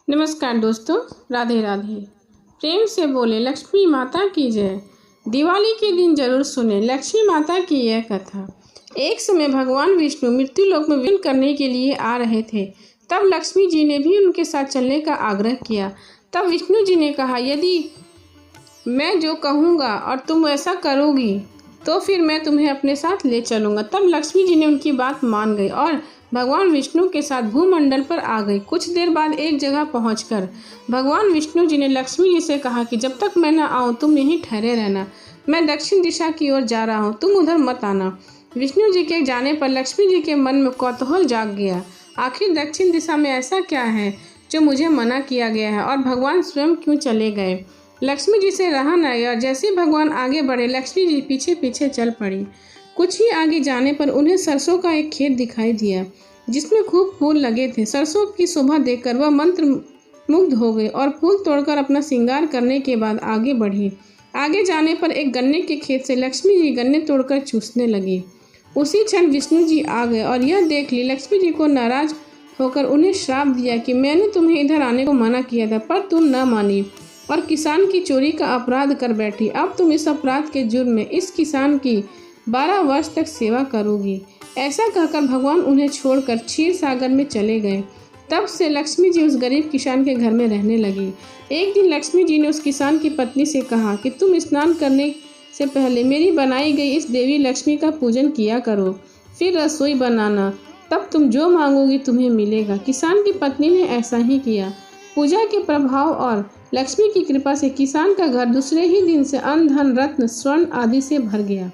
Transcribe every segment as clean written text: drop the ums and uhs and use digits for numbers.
नमस्कार दोस्तों, राधे राधे। प्रेम से बोले लक्ष्मी माता की जय। दिवाली के दिन जरूर सुने लक्ष्मी माता की यह कथा। एक समय भगवान विष्णु मृत्यु लोक में विचरण करने के लिए आ रहे थे। तब लक्ष्मी जी ने भी उनके साथ चलने का आग्रह किया। तब विष्णु जी ने कहा, यदि मैं जो कहूँगा और तुम ऐसा करोगी तो फिर मैं तुम्हें अपने साथ ले चलूँगा। तब लक्ष्मी जी ने उनकी बात मान गई और भगवान विष्णु के साथ भूमंडल पर आ गई। कुछ देर बाद एक जगह पहुंचकर भगवान विष्णु जी ने लक्ष्मी जी से कहा कि जब तक मैं न आऊँ तुम यहीं ठहरे रहना। मैं दक्षिण दिशा की ओर जा रहा हूँ, तुम उधर मत आना। विष्णु जी के जाने पर लक्ष्मी जी के मन में कौतूहल जाग गया। आखिर दक्षिण दिशा में ऐसा क्या है जो मुझे मना किया गया है और भगवान स्वयं क्यों चले गए। लक्ष्मी जी से रहा न गया और जैसे भगवान आगे बढ़े लक्ष्मी जी पीछे पीछे चल पड़ी। कुछ ही आगे जाने पर उन्हें सरसों का एक खेत दिखाई दिया जिसमें खूब फूल लगे थे। सरसों की शोभा देखकर वह मंत्र मुग्ध हो गई और फूल तोड़कर अपना श्रृंगार करने के बाद आगे बढ़ी। आगे जाने पर एक गन्ने के खेत से लक्ष्मी जी गन्ने तोड़कर चूसने लगी। उसी क्षण विष्णु जी आ गए और यह देख ली लक्ष्मी जी को नाराज होकर उन्हें श्राप दिया कि मैंने तुम्हें इधर आने को मना किया था पर तुम न मानी और किसान की चोरी का अपराध कर बैठी। अब तुम इस अपराध के जुर्म में इस किसान की 12 वर्ष तक सेवा करोगी। ऐसा कहकर भगवान उन्हें छोड़कर क्षीर सागर में चले गए। तब से लक्ष्मी जी उस गरीब किसान के घर में रहने लगी। एक दिन लक्ष्मी जी ने उस किसान की पत्नी से कहा कि तुम स्नान करने से पहले मेरी बनाई गई इस देवी लक्ष्मी का पूजन किया करो, फिर रसोई बनाना, तब तुम जो मांगोगी तुम्हें मिलेगा। किसान की पत्नी ने ऐसा ही किया। पूजा के प्रभाव और लक्ष्मी की कृपा से किसान का घर दूसरे ही दिन से अन्न धन रत्न स्वर्ण आदि से भर गया।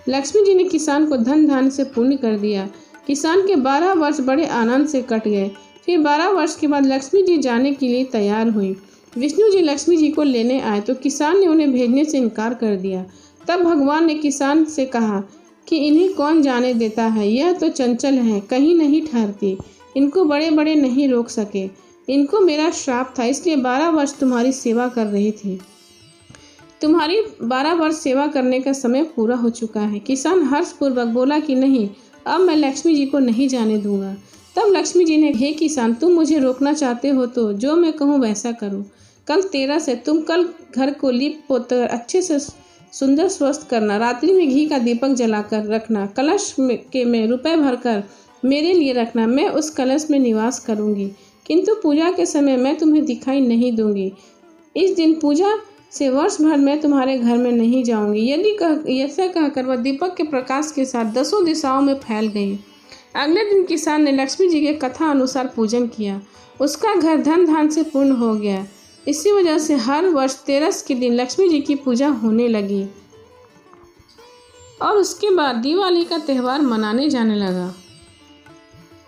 लक्ष्मी जी ने किसान को धन धान्य से पूर्ण कर दिया। किसान के 12 वर्ष बड़े आनंद से कट गए। फिर 12 वर्ष के बाद लक्ष्मी जी जाने के लिए तैयार हुई। विष्णु जी लक्ष्मी जी को लेने आए तो किसान ने उन्हें भेजने से इनकार कर दिया। तब भगवान ने किसान से कहा कि इन्हें कौन जाने देता है, यह तो चंचल है, कहीं नहीं ठहरती, इनको बड़े बड़े नहीं रोक सके। इनको मेरा श्राप था, इसलिए 12 वर्ष तुम्हारी सेवा कर रही थी। तुम्हारी 12 वर्ष सेवा करने का समय पूरा हो चुका है। किसान हर्षपूर्वक बोला कि नहीं, अब मैं लक्ष्मी जी को नहीं जाने दूंगा। तब लक्ष्मी जी ने, हे किसान, तुम मुझे रोकना चाहते हो तो जो मैं कहूँ वैसा करो। कल 13 से तुम कल घर को लीप पोत कर अच्छे से सुंदर स्वस्थ करना। रात्रि में घी का दीपक जलाकर रखना। कलश में रुपए भरकर मेरे लिए रखना। मैं उस कलश में निवास करूंगी, किंतु पूजा के समय मैं तुम्हें दिखाई नहीं दूंगी। इस दिन पूजा से वर्ष भर मैं तुम्हारे घर में नहीं जाऊंगी। ऐसा कहकर वह दीपक के प्रकाश के साथ 10 दिशाओं में फैल गई। अगले दिन किसान ने लक्ष्मी जी के कथा अनुसार पूजन किया। उसका घर धन धान से पूर्ण हो गया। इसी वजह से हर वर्ष 13 के दिन लक्ष्मी जी की पूजा होने लगी और उसके बाद दिवाली का त्यौहार मनाने जाने लगा।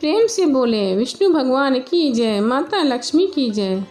प्रेम से बोले विष्णु भगवान की जय, माता लक्ष्मी की जय।